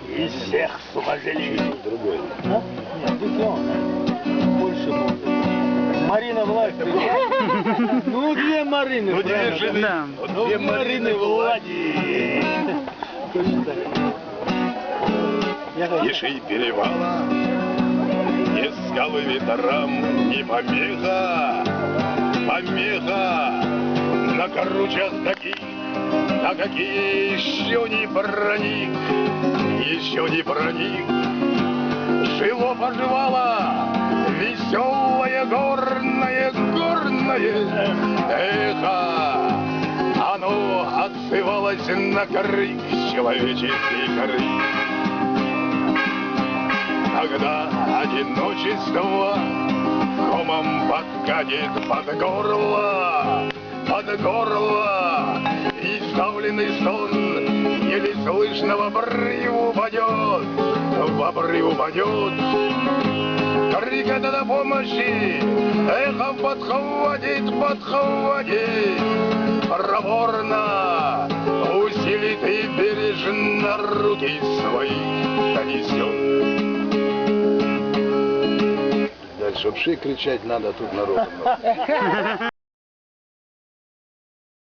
из всех сухожилий. Другой. Да? Нет, Дюкион. Больше может. Марина Власовна. Ну, две Марины. Ну, две правильно. жены. Да. Вот Ну, две Марины Влади. Точно так. Я хочу. Тиши перевала, не скалы ветрам, не помеха, помеха на гору частоки, на какие еще не проник, еще не проник. Жило поживало веселое горное эхо, оно отзывалось на крик человеческий крик. Когда одиночество комом подкатит под горло, и сдавленный сон еле слышно в обрыв упадет. Крик это на помощи, эхом подхватит, проворно усилит и бережно руки свои донесет. Дальше, чтоб ши кричать надо, тут народу много.